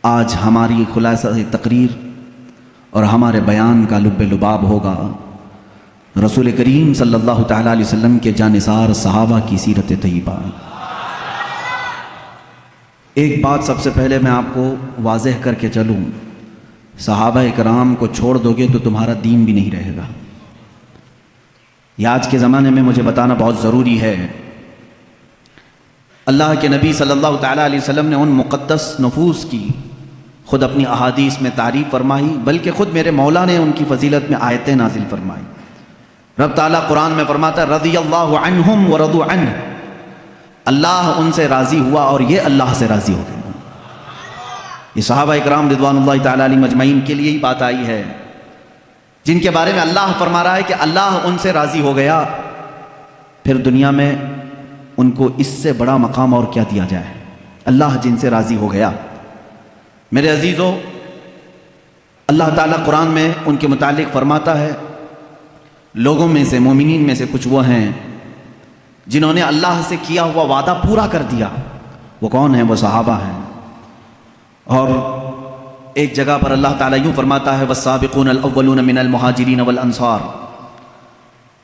آج ہماری خلاصہ تقریر اور ہمارے بیان کا لب لباب ہوگا رسول کریم صلی اللہ تعالیٰ علیہ وسلم کے جانثار صحابہ کی سیرت طیبہ۔ ایک بات سب سے پہلے میں آپ کو واضح کر کے چلوں، صحابہ اکرام کو چھوڑ دو گے تو تمہارا دین بھی نہیں رہے گا۔ یہ آج کے زمانے میں مجھے بتانا بہت ضروری ہے۔ اللہ کے نبی صلی اللہ تعالیٰ علیہ وسلم نے ان مقدس نفوس کی خود اپنی احادیث میں تعریف فرمائی، بلکہ خود میرے مولا نے ان کی فضیلت میں آیتیں نازل فرمائی۔ رب تعالیٰ قرآن میں فرماتا ہے رضی اللہ عنہم ورضوا عنہ، اللہ ان سے راضی ہوا اور یہ اللہ سے راضی ہو گئے۔ یہ صحابہ اکرام رضوان اللہ تعالیٰ علیہ مجمعین کے لیے ہی بات آئی ہے، جن کے بارے میں اللہ فرما رہا ہے کہ اللہ ان سے راضی ہو گیا، پھر دنیا میں ان کو اس سے بڑا مقام اور کیا دیا جائے۔ اللہ جن سے راضی ہو گیا، میرے عزیزو، اللہ تعالیٰ قرآن میں ان کے متعلق فرماتا ہے لوگوں میں سے، مومنین میں سے کچھ وہ ہیں جنہوں نے اللہ سے کیا ہوا وعدہ پورا کر دیا۔ وہ کون ہیں؟ وہ صحابہ ہیں۔ اور ایک جگہ پر اللہ تعالیٰ یوں فرماتا ہے والسابقون الاولون من المہاجرین والانصار،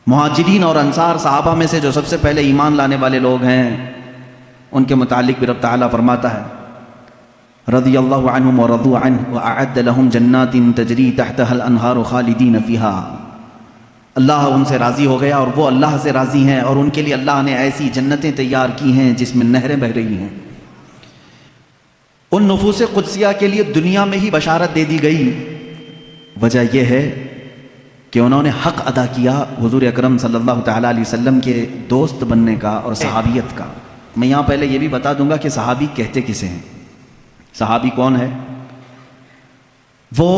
مہاجرین اور انصار صحابہ میں سے جو سب سے پہلے ایمان لانے والے لوگ ہیں، ان کے متعلق بھی رب تعالیٰ فرماتا ہے رضی اللہ عنہم ورضوا عنہ واعد لهم جنات تجری تحتها الانہار خالدین فیہا، اللہ ان سے راضی ہو گیا اور وہ اللہ سے راضی ہیں، اور ان کے لیے اللہ نے ایسی جنتیں تیار کی ہیں جس میں نہریں بہہ رہی ہیں۔ ان نفوس قدسیہ کے لیے دنیا میں ہی بشارت دے دی گئی۔ وجہ یہ ہے کہ انہوں نے حق ادا کیا حضور اکرم صلی اللہ تعالیٰ علیہ وسلم کے دوست بننے کا اور صحابیت کا۔ میں یہاں پہلے یہ بھی بتا دوں گا کہ صحابی کہتے کسے ہیں۔ صحابی کون ہے؟ وہ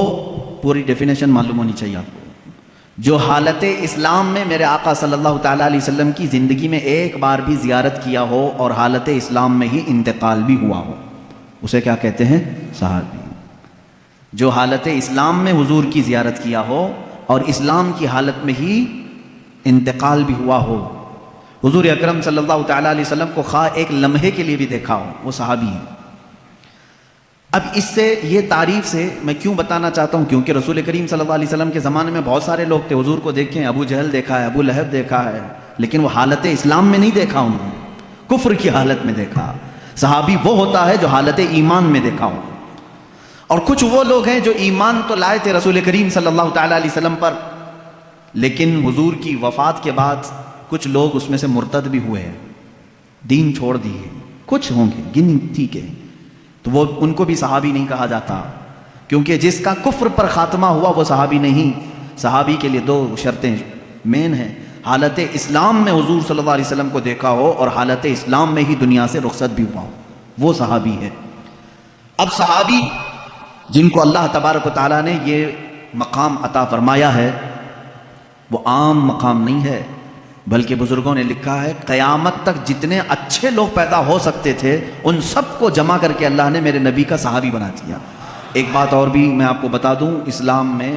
پوری ڈیفینیشن معلوم ہونی چاہیے آپ کو، جو حالت اسلام میں میرے آقا صلی اللہ تعالیٰ علیہ وسلم کی زندگی میں ایک بار بھی زیارت کیا ہو اور حالت اسلام میں ہی انتقال بھی ہوا ہو، اسے کیا کہتے ہیں؟ صحابی۔ جو حالت اسلام میں حضور کی زیارت کیا ہو اور اسلام کی حالت میں ہی انتقال بھی ہوا ہو، حضور اکرم صلی اللہ تعالیٰ علیہ وسلم کو خواہ ایک لمحے کے لیے بھی دیکھا ہو، وہ صحابی ہیں۔ اب اس سے یہ تعریف سے میں کیوں بتانا چاہتا ہوں، کیونکہ رسول کریم صلی اللہ علیہ وسلم کے زمانے میں بہت سارے لوگ تھے، حضور کو دیکھیں، ابو جہل دیکھا ہے، ابو لہب دیکھا ہے، لیکن وہ حالت اسلام میں نہیں دیکھا، انہوں نے کفر کی حالت میں دیکھا۔ صحابی وہ ہوتا ہے جو حالت ایمان میں دیکھا ہو، اور کچھ وہ لوگ ہیں جو ایمان تو لائے تھے رسول کریم صلی اللہ تعالیٰ علیہ وسلم پر، لیکن حضور کی وفات کے بعد کچھ لوگ اس میں سے مرتد بھی ہوئے ہیں، دین چھوڑ دیے، کچھ ہوں گے گنتی کے، تو وہ ان کو بھی صحابی نہیں کہا جاتا، کیونکہ جس کا کفر پر خاتمہ ہوا وہ صحابی نہیں۔ صحابی کے لیے دو شرطیں مین ہیں، حالت اسلام میں حضور صلی اللہ علیہ وسلم کو دیکھا ہو اور حالت اسلام میں ہی دنیا سے رخصت بھی ہوا ہو، وہ صحابی ہے۔ اب صحابی جن کو اللہ تبارک و تعالیٰ نے یہ مقام عطا فرمایا ہے، وہ عام مقام نہیں ہے، بلکہ بزرگوں نے لکھا ہے قیامت تک جتنے اچھے لوگ پیدا ہو سکتے تھے ان سب کو جمع کر کے اللہ نے میرے نبی کا صحابی بنا دیا۔ ایک بات اور بھی میں آپ کو بتا دوں، اسلام میں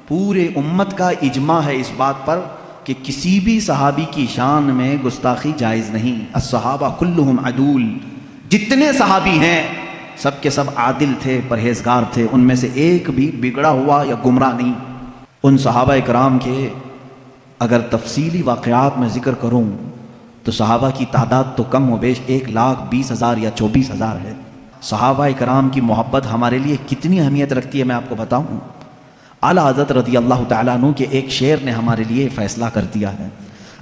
پورے امت کا اجماع ہے اس بات پر کہ کسی بھی صحابی کی شان میں گستاخی جائز نہیں۔ الصحابہ کلہم عدول، جتنے صحابی ہیں سب کے سب عادل تھے، پرہیزگار تھے، ان میں سے ایک بھی بگڑا ہوا یا گمراہ نہیں۔ ان صحابہ اکرام کے اگر تفصیلی واقعات میں ذکر کروں تو صحابہ کی تعداد تو کم و بیش 1,20,000 یا 24,000 ہے۔ صحابہ کرام کی محبت ہمارے لیے کتنی اہمیت رکھتی ہے میں آپ کو بتاؤں۔ اعلیٰ حضرت رضی اللہ تعالیٰ عنہ کے ایک شعر نے ہمارے لیے فیصلہ کر دیا ہے،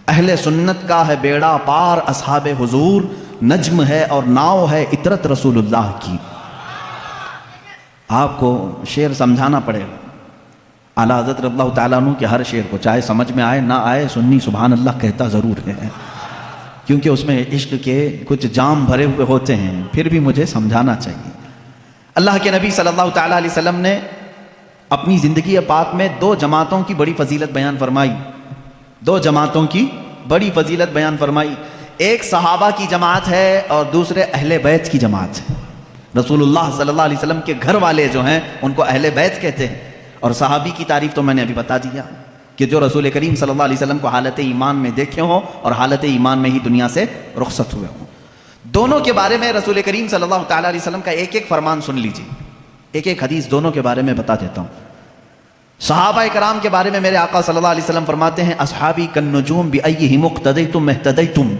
اہل سنت کا ہے بیڑا پار اصحاب حضور، نجم ہے اور ناؤ ہے عطرت رسول اللہ کی۔ آپ کو شعر سمجھانا پڑے گا۔ اعلیٰ حضرت رضی اللہ تعالیٰ عنہ کے ہر شعر کو چاہے سمجھ میں آئے نہ آئے، سنی سبحان اللہ کہتا ضرور ہے، کیونکہ اس میں عشق کے کچھ جام بھرے ہوئے ہوتے ہیں، پھر بھی مجھے سمجھانا چاہیے۔ اللہ کے نبی صلی اللہ تعالیٰ علیہ وسلم نے اپنی زندگی پاک میں دو جماعتوں کی بڑی فضیلت بیان فرمائی، دو جماعتوں کی بڑی فضیلت بیان فرمائی۔ ایک صحابہ کی جماعت ہے اور دوسرے اہل بیت کی جماعت ہے۔ رسول اللہ صلی اللہ علیہ وسلم کے گھر والے جو ہیں ان کو اہل بیت کہتے ہیں، اور صحابی کی تعریف تو میں نے ابھی بتا دیا کہ جو رسول کریم صلی اللہ علیہ وسلم کو حالت ایمان میں دیکھے ہوں اور حالت ایمان میں ہی دنیا سے رخصت ہوئے ہوں۔ دونوں کے بارے میں رسول کریم صلی اللہ تعالیٰ علیہ وسلم کا ایک ایک فرمان سن لیجیے۔ ایک ایک حدیث دونوں کے بارے میں بتا دیتا ہوں. صحابہ کرام کے بارے میں میرے آقا صلی اللہ علیہ وسلم فرماتے ہیں اصحابی کالنجوم بأیہم اقتدیتم اہتدیتم.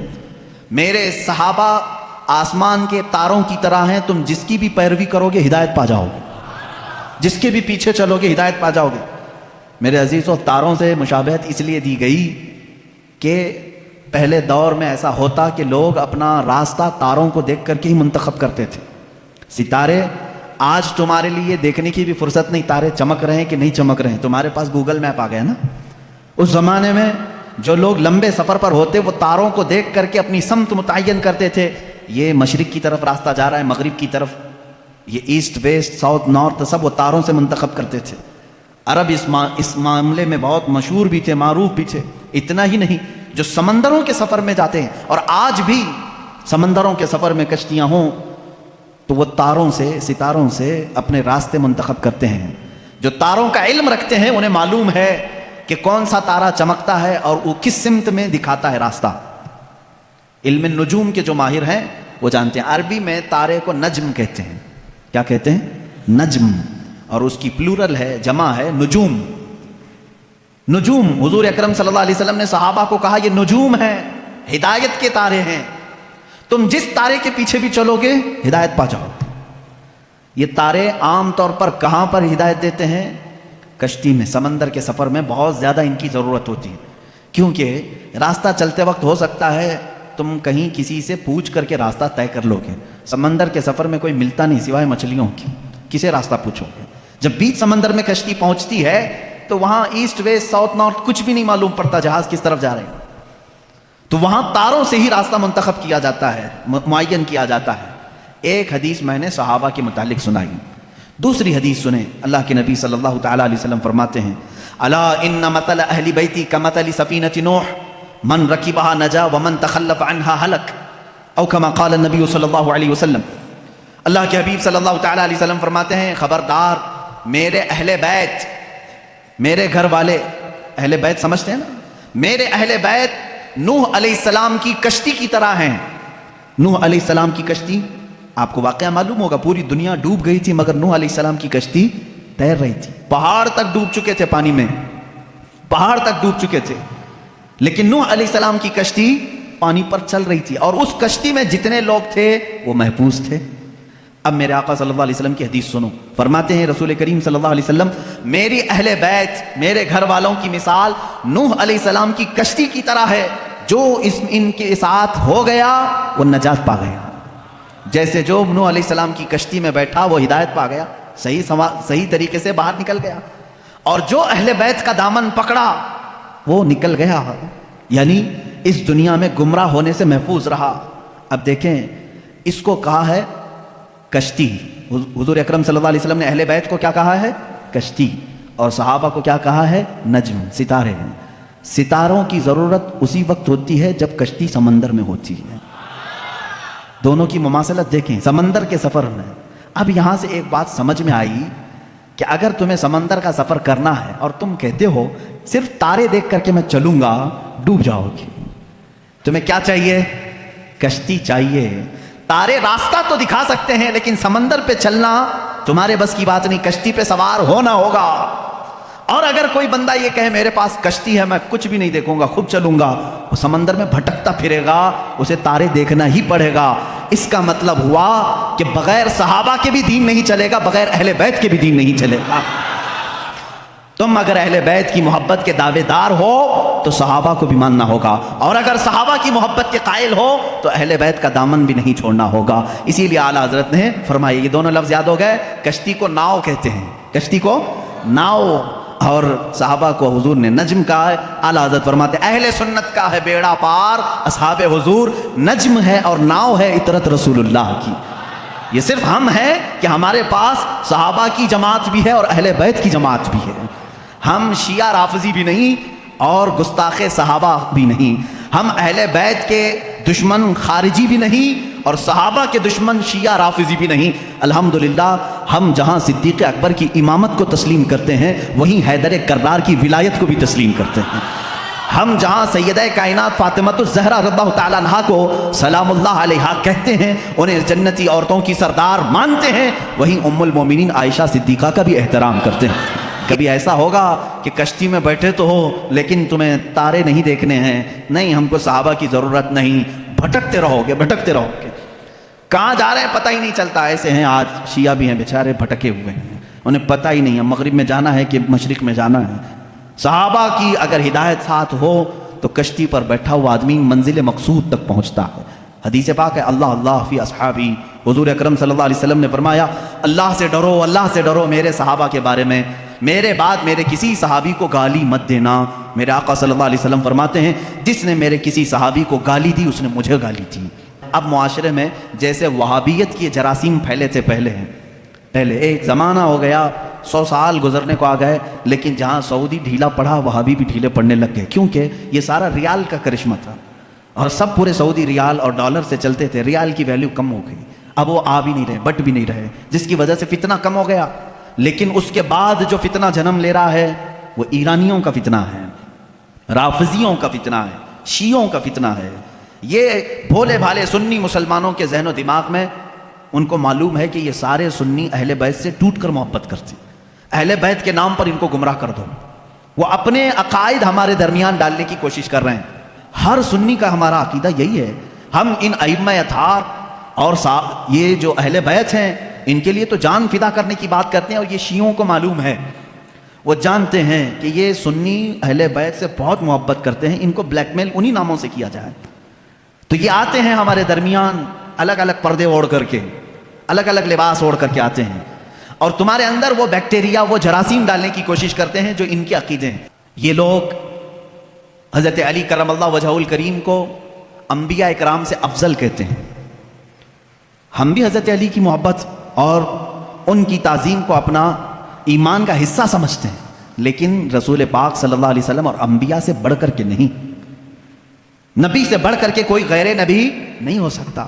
میرے صحابہ آسمان کے تاروں کی طرح ہیں، تم جس کی بھی پیروی کرو گے ہدایت پا جاؤ گے، جس کے بھی پیچھے چلو گے ہدایت پا جاؤ گے. میرے عزیزو، تاروں سے مشابہت اس لیے دی گئی کہ پہلے دور میں ایسا ہوتا کہ لوگ اپنا راستہ تاروں کو دیکھ کر کے ہی منتخب کرتے تھے. ستارے آج تمہارے لیے دیکھنے کی بھی فرصت نہیں تارے چمک رہے ہیں کہ نہیں چمک رہے ہیں، تمہارے پاس گوگل میپ آ گیا نا. اس زمانے میں جو لوگ لمبے سفر پر ہوتے وہ تاروں کو دیکھ کر کے اپنی سمت متعین کرتے تھے. یہ مشرق کی طرف راستہ جا رہا ہے، مغرب کی طرف، یہ ایسٹ ویسٹ ساؤتھ نارتھ سب وہ تاروں سے منتخب کرتے تھے. عرب اس معاملے میں بہت مشہور بھی تھے، معروف بھی تھے. اتنا ہی نہیں، جو سمندروں کے سفر میں جاتے ہیں، اور آج بھی سمندروں کے سفر میں کشتیاں ہوں تو وہ تاروں سے، ستاروں سے اپنے راستے منتخب کرتے ہیں. جو تاروں کا علم رکھتے ہیں انہیں معلوم ہے کہ کون سا تارا چمکتا ہے اور وہ کس سمت میں دکھاتا ہے راستہ. علم النجوم کے جو ماہر ہیں وہ جانتے ہیں. عربی میں تارے کو نجم کہتے ہیں. کیا کہتے ہیں؟ نجم. اور اس کی پلورل ہے، جمع ہے نجوم. نجوم، حضور اکرم صلی اللہ علیہ وسلم نے صحابہ کو کہا یہ نجوم ہیں، ہدایت کے تارے ہیں، تم جس تارے کے پیچھے بھی چلو گے ہدایت پا جاؤ. یہ تارے عام طور پر کہاں پر ہدایت دیتے ہیں؟ کشتی میں، سمندر کے سفر میں بہت زیادہ ان کی ضرورت ہوتی ہے. کیونکہ راستہ چلتے وقت ہو سکتا ہے تم کہیں کسی سے پوچھ کر کے راستہ طے کر لو گے. سمندر کے سفر میں کوئی ملتا نہیں سوائے مچھلیوں کی، کسے راستہ پوچھو گے؟ جب بیچ سمندر میں کشتی پہنچتی ہے تو وہاں ایسٹ ویسٹ ساؤتھ نارتھ کچھ بھی نہیں معلوم پڑتا، جہاز کس طرف جا رہے ہیں. تو وہاں تاروں سے ہی راستہ منتخب کیا جاتا ہے، معین کیا جاتا ہے. ایک حدیث میں نے صحابہ کے متعلق سنائی. دوسری حدیث سنیں. اللہ کے نبی صلی اللہ تعالیٰ علیہ وسلم فرماتے ہیں الا ان مثل اہل بیتی کمثل سفینۃ نوح من رکبها نجا ومن تخلف عنها ہلک، او کما قال النبی صلی اللہ علیہ وسلم. اللہ کے حبیب صلی اللہ تعالیٰ علیہ وسلم فرماتے ہیں خبردار، میرے اہل بیت، میرے گھر والے، اہل بیت سمجھتے ہیں نا، میرے اہل بیت نوح علیہ السلام کی کشتی کی طرح ہیں. نوح علیہ السلام کی کشتی، آپ کو واقعہ معلوم ہوگا، پوری دنیا ڈوب گئی تھی مگر نوح علیہ السلام کی کشتی تیر رہی تھی. پہاڑ تک ڈوب چکے تھے پانی میں، پہاڑ تک ڈوب چکے تھے، لیکن نوح علیہ السلام کی کشتی پانی پر چل رہی تھی، اور اس کشتی میں جتنے لوگ تھے وہ محفوظ تھے. اب میرے آقا صلی اللہ علیہ وسلم کی حدیث سنو. فرماتے ہیں رسول کریم صلی اللہ علیہ وسلم میری اہل بیت، میرے گھر والوں کی مثال نوح علیہ السلام کی کشتی کی طرح ہے. جو ان کے ساتھ ہو گیا وہ نجات پا گیا. جیسے جو نوح علیہ السلام کی کشتی میں بیٹھا وہ ہدایت پا گیا، صحیح طریقے سے باہر نکل گیا، اور جو اہل بیت کا دامن پکڑا وہ نکل گیا، یعنی اس دنیا میں گمراہ ہونے سے محفوظ رہا. اب دیکھیں، اس کو کہا ہے کشتی. حضور اکرم صلی اللہ علیہ وسلم نے اہل بیت کو کیا کہا ہے؟ کشتی. اور صحابہ کو کیا کہا ہے؟ نجم، ستارے. ستاروں کی ضرورت اسی وقت ہوتی ہے جب کشتی سمندر میں ہوتی ہے. دونوں کی مماثلت دیکھیں سمندر کے سفر میں. اب یہاں سے ایک بات سمجھ میں آئی کہ اگر تمہیں سمندر کا سفر کرنا ہے اور تم کہتے ہو صرف تارے دیکھ کر کے میں چلوں گا، ڈوب جاؤ گی. تمہیں کیا چاہیے؟ کشتی چاہیے. تارے راستہ تو دکھا سکتے ہیں لیکن سمندر پہ چلنا تمہارے بس کی بات نہیں، کشتی پہ سوار ہونا ہوگا. اور اگر کوئی بندہ یہ کہے میرے پاس کشتی ہے میں کچھ بھی نہیں دیکھوں گا خود چلوں گا، وہ سمندر میں بھٹکتا پھرے گا، اسے تارے دیکھنا ہی پڑے گا. اس کا مطلب ہوا کہ بغیر صحابہ کے بھی دین نہیں چلے گا، بغیر اہل بیت کے بھی دین نہیں چلے گا. تم اگر اہل بیت کی محبت کے دعوے دار ہو تو صحابہ کو بھی ماننا ہوگا، اور اگر صحابہ کی محبت کے قائل ہو تو اہل بیت کا دامن بھی نہیں چھوڑنا ہوگا. اسی لیے اعلیٰ حضرت نے فرمایا، یہ دونوں لفظ یاد ہو گئے، کشتی کو ناؤ کہتے ہیں، کشتی کو ناؤ، اور صحابہ کو حضور نے نجم کہا ہے. اعلیٰ حضرت فرماتے اہل سنت کا ہے بیڑا پار، اصحاب حضور نجم ہے اور ناؤ ہے اطرت رسول اللہ کی. یہ صرف ہم ہیں کہ ہمارے پاس صحابہ کی جماعت بھی ہے اور اہل بیت کی جماعت بھی ہے. ہم شیعہ رافضی بھی نہیں اور گستاخ صحابہ بھی نہیں. ہم اہل بیت کے دشمن خارجی بھی نہیں اور صحابہ کے دشمن شیعہ رافضی بھی نہیں. الحمدللہ ہم جہاں صدیق اکبر کی امامت کو تسلیم کرتے ہیں وہیں حیدر کرار کی ولایت کو بھی تسلیم کرتے ہیں. ہم جہاں سیدہ کائنات فاطمۃ الزہرا رضی اللہ تعالیٰ عنہا کو سلام اللہ علیہا کہتے ہیں، انہیں جنتی عورتوں کی سردار مانتے ہیں، وہیں ام المومنین عائشہ صدیقہ کا بھی احترام کرتے ہیں۔ کبھی ایسا ہوگا کہ کشتی میں بیٹھے تو ہو لیکن تمہیں تارے نہیں دیکھنے ہیں، نہیں ہم کو صحابہ کی ضرورت نہیں، بھٹکتے رہو گے بھٹکتے رہو گے، کہاں جا رہے ہیں پتہ ہی نہیں چلتا۔ ایسے ہیں آج شیعہ بھی ہیں بیچارے، بھٹکے ہوئے ہیں، انہیں پتہ ہی نہیں ہے مغرب میں جانا ہے کہ مشرق میں جانا ہے۔ صحابہ کی اگر ہدایت ساتھ ہو تو کشتی پر بیٹھا ہوا آدمی منزل مقصود تک پہنچتا ہے۔ حدیث پاک ہے اللہ اللہ فی اصحابی، حضور اکرم صلی اللہ علیہ وسلم نے فرمایا اللہ سے ڈرو، اللہ سے ڈرو میرے صحابہ کے بارے میں، میرے بعد میرے کسی صحابی کو گالی مت دینا۔ میرے آقا صلی اللہ علیہ وسلم فرماتے ہیں جس نے میرے کسی صحابی کو گالی دی اس نے مجھے گالی دی۔ اب معاشرے میں جیسے وہابیت کی جراثیم پھیلے تھے پہلے ایک زمانہ ہو گیا، 100 سال گزرنے کو آ گئے، لیکن جہاں سعودی ڈھیلا پڑا وہابی بھی ڈھیلے پڑنے لگ گئے، کیونکہ یہ سارا ریال کا کرشمہ تھا اور سب پورے سعودی ریال اور ڈالر سے چلتے تھے، ریال کی ویلیو کم ہو گئی، اب وہ آ بھی نہیں رہے بٹ بھی نہیں رہے، جس کی وجہ سے فتنہ کم ہو گیا۔ لیکن اس کے بعد جو فتنہ جنم لے رہا ہے وہ ایرانیوں کا فتنہ ہے، رافضیوں کا فتنہ ہے، شیعوں کا فتنہ ہے۔ یہ بھولے بھالے سنی مسلمانوں کے ذہن و دماغ میں ان کو معلوم ہے کہ یہ سارے سنی اہل بیت سے ٹوٹ کر محبت کرتے ہیں، اہل بیت کے نام پر ان کو گمراہ کر دو۔ وہ اپنے عقائد ہمارے درمیان ڈالنے کی کوشش کر رہے ہیں۔ ہر سنی کا ہمارا عقیدہ یہی ہے، ہم ان ائمہ اطہار اور یہ جو اہل بیت ہیں ان کے لیے تو جان فدا کرنے کی بات کرتے ہیں، اور یہ شیعوں کو معلوم ہے، وہ جانتے ہیں کہ یہ سنی اہل بیت سے بہت محبت کرتے ہیں، ان کو بلیک میل انہی ناموں سے کیا جائے۔ تو یہ آتے ہیں ہمارے درمیان الگ الگ پردے اوڑھ کر کے، الگ الگ لباس اوڑھ کر کے آتے ہیں، اور تمہارے اندر وہ بیکٹیریا وہ جراثیم ڈالنے کی کوشش کرتے ہیں جو ان کے عقیدے ہیں۔ یہ لوگ حضرت علی کرم اللہ وجہہ الکریم کو انبیاء اکرام سے افضل کہتے ہیں۔ ہم بھی حضرت علی کی محبت اور ان کی تعظیم کو اپنا ایمان کا حصہ سمجھتے ہیں، لیکن رسول پاک صلی اللہ علیہ وسلم اور انبیاء سے بڑھ کر کے نہیں، نبی سے بڑھ کر کے کوئی غیر نبی نہیں ہو سکتا۔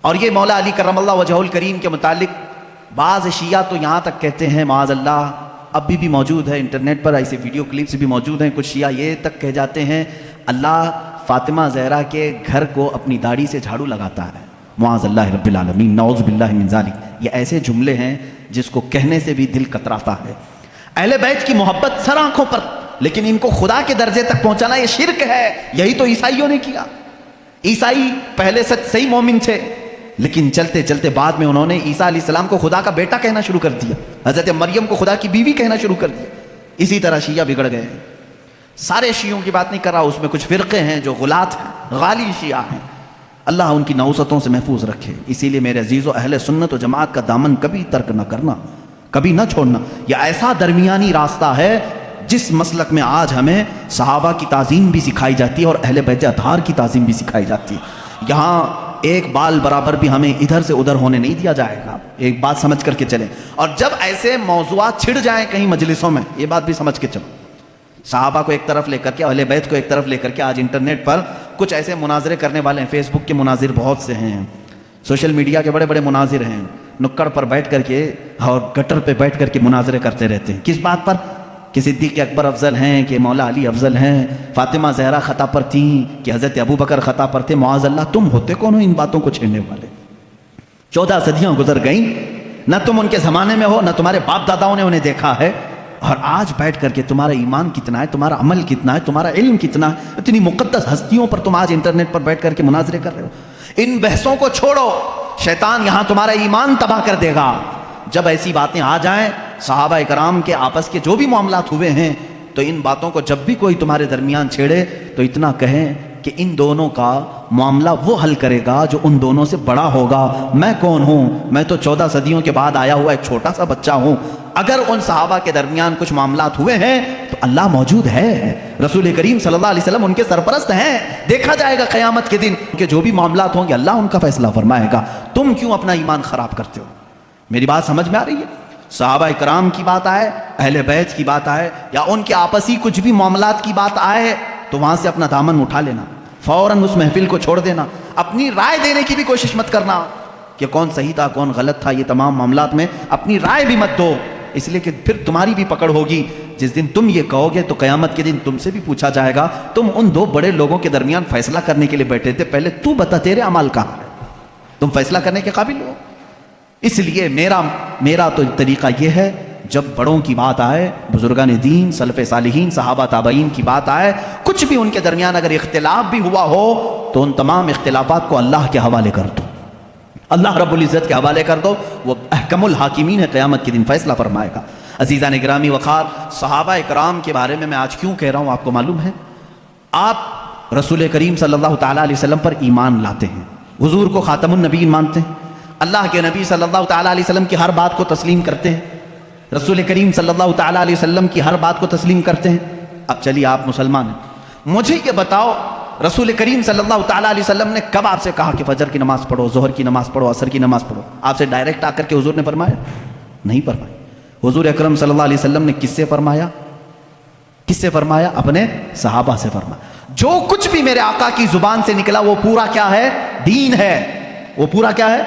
اور یہ مولا علی کرم اللہ وجہہ الکریم کے متعلق بعض شیعہ تو یہاں تک کہتے ہیں، معاذ اللہ اب بھی موجود ہے انٹرنیٹ پر ایسے ویڈیو کلپس بھی موجود ہیں، کچھ شیعہ یہ تک کہہ جاتے ہیں اللہ فاطمہ زہرا کے گھر کو اپنی داڑھی سے جھاڑو لگاتا ہے، معاذ اللہ رب العالمین، نعوذ باللہ من ذالک۔ یہ ایسے جملے ہیں جس کو کہنے سے بھی دل کتراتا ہے۔ اہل بیت کی محبت سر آنکھوں پر، لیکن ان کو خدا کے درجے تک پہنچانا یہ شرک ہے۔ یہی تو عیسائیوں نے کیا۔ عیسائی پہلے صحیح مومن تھے، لیکن چلتے چلتے بعد میں انہوں نے عیسیٰ علیہ السلام کو خدا کا بیٹا کہنا شروع کر دیا، حضرت مریم کو خدا کی بیوی کہنا شروع کر دیا۔ اسی طرح شیعہ بگڑ گئے۔ سارے شیعوں کی بات نہیں کر رہا، اس میں کچھ فرقے ہیں جو غلات ہیں، غالی شیعہ ہیں، اللہ ان کی نوستوں سے محفوظ رکھے۔ اسی لیے میرے عزیزو، اہل سنت و جماعت کا دامن کبھی ترک نہ کرنا، کبھی نہ چھوڑنا۔ یہ ایسا درمیانی راستہ ہے جس مسلک میں آج ہمیں صحابہ کی تعظیم بھی سکھائی جاتی ہے اور اہل بیت اطہار کی تعظیم بھی سکھائی جاتی ہے۔ یہاں ایک بال برابر بھی ہمیں ادھر سے ادھر ہونے نہیں دیا جائے گا، ایک بات سمجھ کر کے چلیں۔ اور جب ایسے موضوعات چھڑ جائیں کہیں مجلسوں میں، یہ بات بھی سمجھ کے چلو، صحابہ کو ایک طرف لے کر کے، اہل بیت کو ایک طرف لے کر کے، آج انٹرنیٹ پر کچھ ایسے مناظرے کرنے والے ہیں، فیس بک کے مناظر بہت سے ہیں، سوشل میڈیا کے بڑے بڑے مناظر ہیں، نکڑ پر بیٹھ کر کے اور گٹر پہ بیٹھ کر کے مناظرے کرتے رہتے ہیں۔ کس بات پر؟ کہ صدیق اکبر افضل ہیں، کہ مولا علی افضل ہیں، فاطمہ زہرا خطا پر تھیں، کہ حضرت ابو بکر خطا پر تھے۔ معاذ اللہ، تم ہوتے کون ہو ان باتوں کو چھیڑنے والے؟ 14 صدیاں گزر گئیں، نہ تم ان کے زمانے میں ہو، نہ تمہارے باپ داداؤں نے انہیں دیکھا ہے، اور آج بیٹھ کر کے تمہارا ایمان کتنا ہے، تمہارا عمل کتنا ہے، تمہارا علم کتنا ہے، اتنی مقدس ہستیوں پر تم آج انٹرنیٹ پر بیٹھ کر کے مناظرے کر رہے ہو۔ ان بحثوں کو چھوڑو، شیطان یہاں تمہارا ایمان تباہ کر دے گا۔ جب ایسی باتیں آ جائیں، صحابہ کرام کے آپس کے جو بھی معاملات ہوئے ہیں، تو ان باتوں کو جب بھی کوئی تمہارے درمیان چھیڑے تو اتنا کہیں کہ ان دونوں کا معاملہ وہ حل کرے گا جو ان دونوں سے بڑا ہوگا۔ میں کون ہوں؟ میں تو 14 صدیوں کے بعد آیا ہوا ایک چھوٹا سا بچہ ہوں۔ اگر ان صحابہ کے درمیان کچھ معاملات ہوئے ہیں تو اللہ موجود ہے، رسول کریم صلی اللہ علیہ وسلم ان کے سرپرست ہیں، دیکھا جائے گا قیامت کے دن کہ جو بھی معاملات ہوں گے اللہ ان کا فیصلہ فرمائے گا۔ تم کیوں اپنا ایمان خراب کرتے ہو؟ میری بات سمجھ میں آ رہی ہے؟ صحابہ کرام کی بات آئے، اہل بیت کی بات آئے، یا ان کے آپسی کچھ بھی معاملات کی بات آئے، تو وہاں سے اپنا دامن اٹھا لینا، فوراً اس محفل کو چھوڑ دینا، اپنی رائے دینے کی بھی کوشش مت کرنا کہ کون صحیح تھا کون غلط تھا۔ یہ تمام معاملات میں اپنی رائے بھی مت دو، اس لیے کہ پھر تمہاری بھی پکڑ ہوگی، جس دن تم یہ کہو گے تو قیامت کے دن تم سے بھی پوچھا جائے گا تم ان دو بڑے لوگوں کے درمیان فیصلہ کرنے کے لیے بیٹھے تھے، پہلے تو بتا تیرے اعمال کہاں ہے، تم فیصلہ کرنے کے قابل ہو؟ اس لیے میرا تو طریقہ یہ ہے، جب بڑوں کی بات آئے، بزرگان دین، سلف صالحین، صحابہ تابعین کی بات آئے، کچھ بھی ان کے درمیان اگر اختلاف بھی ہوا ہو تو ان تمام اختلافات کو اللہ کے حوالے کر دو، اللہ رب العزت کے حوالے کر دو، وہ احکم الحاکمین ہے، قیامت کے دن فیصلہ فرمائے گا۔ عزیزان گرامی وقار، صحابہ اکرام کے بارے میں آج کیوں کہہ رہا ہوں آپ کو معلوم ہے؟ آپ رسول کریم صلی اللہ تعالیٰ علیہ وسلم پر ایمان لاتے ہیں، حضور کو خاتم النبیین مانتے ہیں، اللہ کے نبی صلی اللہ تعالیٰ علیہ وسلم کی ہر بات کو تسلیم کرتے ہیں، رسول کریم صلی اللہ تعالیٰ علیہ وسلم کی ہر بات کو تسلیم کرتے ہیں۔ اب چلیے آپ مسلمان ہیں، مجھے یہ بتاؤ رسول کریم صلی اللہ تعالیٰ علیہ وسلم نے کب آپ سے کہا کہ فجر کی نماز پڑھو، ظہر کی نماز پڑھو، عصر کی نماز پڑھو؟ آپ سے ڈائریکٹ آ کر کے حضور نے فرمایا؟ نہیں فرمایا۔ حضور اکرم صلی اللہ علیہ وسلم نے کس سے فرمایا؟ کس سے فرمایا؟ اپنے صحابہ سے فرمایا۔ جو کچھ بھی میرے آقا کی زبان سے نکلا وہ پورا کیا ہے؟ دین ہے۔ وہ پورا کیا ہے؟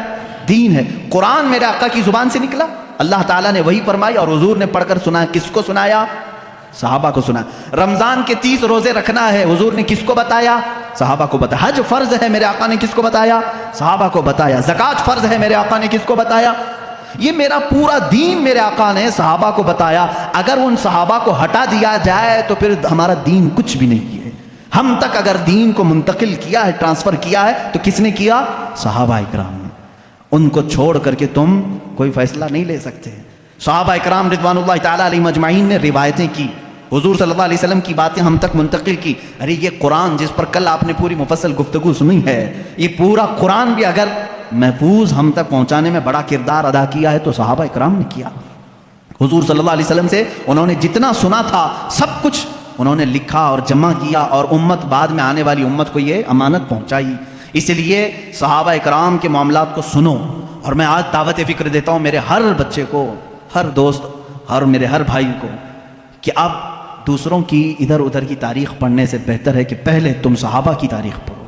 دین ہے۔ قرآن میرے آقا کی زبان سے نکلا، اللہ تعالیٰ نے وہی فرمائی اور حضور نے پڑھ کر سنایا۔ کس کو سنایا؟ صحابہ کو سنایا۔ رمضان کے 30 روزے رکھنا ہے، حضور نے کس کو بتایا؟ صحابہ کو بتایا۔ حج فرض ہے، میرے آقا نے کس کو بتایا؟ صحابہ کو بتایا۔ زکوٰۃ فرض ہے، میرے آقا نے کس کو بتایا؟ یہ میرا پورا دین میرے آقا نے صحابہ کو بتایا۔ اگر ان صحابہ کو ہٹا دیا جائے تو پھر ہمارا دین کچھ بھی نہیں ہے۔ ہم تک اگر دین کو منتقل کیا ہے، ٹرانسفر کیا ہے، تو کس نے کیا؟ صحابہ اکرام نے۔ ان کو چھوڑ کر کے تم کوئی فیصلہ نہیں لے سکتے۔ صحابہ اکرام رضوان اللہ تعالیٰ علیہم اجمعین نے روایتیں کی، حضور صلی اللہ علیہ وسلم کی باتیں ہم تک منتقل کی۔ ارے یہ قرآن جس پر کل آپ نے پوری مفصل گفتگو سنی ہے، یہ پورا قرآن بھی اگر محفوظ ہم تک پہنچانے میں بڑا کردار ادا کیا ہے تو صحابہ اکرام نے کیا۔ حضور صلی اللہ علیہ وسلم سے انہوں نے جتنا سنا تھا سب کچھ انہوں نے لکھا اور جمع کیا، اور امت بعد میں آنے والی امت کو یہ امانت پہنچائی۔ اس لیے صحابہ اکرام کے معاملات کو سنو، اور میں آج دعوت فکر دیتا ہوں میرے ہر بچے کو، ہر دوست اور میرے ہر بھائی کو، کہ اب دوسروں کی ادھر ادھر کی تاریخ پڑھنے سے بہتر ہے کہ پہلے تم صحابہ کی تاریخ پڑھو۔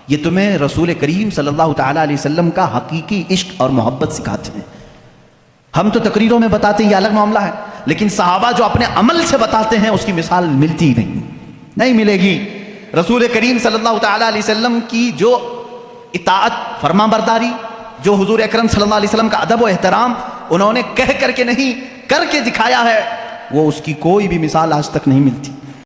یہ تمہیں رسول کریم صلی اللہ تعالیٰ علیہ وسلم کا حقیقی عشق اور محبت سکھاتے ہیں۔ ہم تو تقریروں میں بتاتے ہیں، یہ الگ معاملہ ہے، لیکن صحابہ جو اپنے عمل سے بتاتے ہیں اس کی مثال ملتی نہیں ملے گی۔ رسول کریم صلی اللہ تعالیٰ علیہ وسلم کی جو اطاعت، فرما برداری، جو حضور اکرم صلی اللہ علیہ وسلم کا ادب و احترام انہوں نے کہہ کر کے نہیں کر کے دکھایا ہے، وہ اس کی کوئی بھی مثال آج تک نہیں ملتی۔